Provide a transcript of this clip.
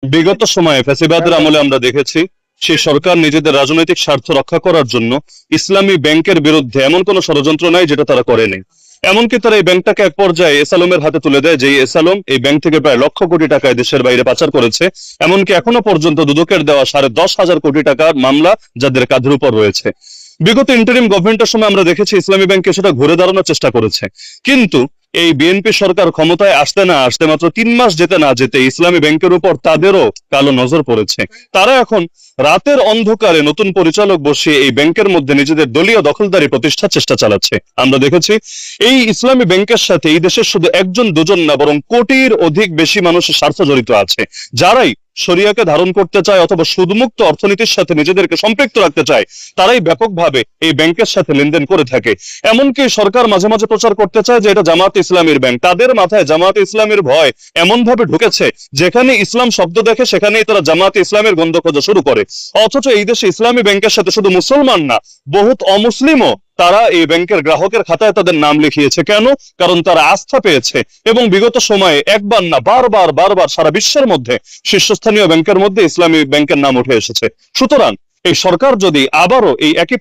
বিগত সময়ে ফ্যাসিবাদের আমলে আমরা দেখেছি সেই সরকার নিজেদের রাজনৈতিক স্বার্থ রক্ষা করার জন্য ইসলামী ব্যাংকের বিরুদ্ধে এমন কোন ষড়যন্ত্র নাই যেটা তারা করেনি। এমনকি তারা এই ব্যাংকটাকে এক পর্যায়ে এসালমের হাতে তুলে দেয়, যে এসালম এই ব্যাংক থেকে প্রায় লক্ষ কোটি টাকা দেশের বাইরে পাচার করেছে। এমনকি এখনো পর্যন্ত দুদকের দেওয়া 10,500 কোটি টাকার মামলা যাদের কাঁধের উপর রয়েছে। বিগত ইন্টারিম গভর্নমেন্টের সময় আমরা দেখেছি ইসলামী ব্যাংকে সেটা ঘুরে দাঁড়ানোর চেষ্টা করেছে, কিন্তু এই বিএনপি সরকার ক্ষমতায় আসতে না আসতে মাত্র 3 মাস যেতে না যেতে ইসলামী ব্যাংকের উপর তাদেরও কালো নজর পড়েছে। তারা এখন রাতের অন্ধকারে নতুন পরিচালক বসিয়ে এই ব্যাংকের মধ্যে নিজেদের দলীয় দখলদারি প্রতিষ্ঠার চেষ্টা চালাচ্ছে। আমরা দেখেছি এই ইসলামী ব্যাংকের সাথে এই দেশের শুধু একজন দুজন না, বরং কোটির অধিক বেশি মানুষের স্বার্থ জড়িত আছে, যারাই শরিয়াকে ধারণ করতে চায় অথবা সুদমুক্ত অর্থনীতির সাথে নিজেদেরকে সম্পৃক্ত রাখতে চায়, তারাই ব্যাপকভাবে এই ব্যাংকের সাথে লেনদেন করে থাকে। এমনকি সরকার মাঝে মাঝে প্রচার করতে চায় যে এটা জামাত ইসলামীর ব্যাংক। তাদের মাথায় জামাত ইসলামীর ভয় এমন ভাবে ঢুকেছে, যেখানে ইসলাম শব্দ দেখে সেখানেই তারা জামাত ইসলামের গন্ধ খোঁজা শুরু করে। অথচ এই দেশে ইসলামী ব্যাংকের সাথে শুধু মুসলমান না, বহুত অমুসলিমও তারা এই ব্যাংকের গ্রাহকের খাতায় তাদের নাম লিখিয়েছে। কেন? কারণ তারা আস্থা পেয়েছে। এবং বিগত সময়ে একবার না বারবার বারবার সারা বিশ্বের মধ্যে শীর্ষস্থানীয় ব্যাংকের মধ্যে ইসলামী ব্যাংকের নাম উঠে এসেছে। সুতরাং এই সরকার যদি আবারও এই একই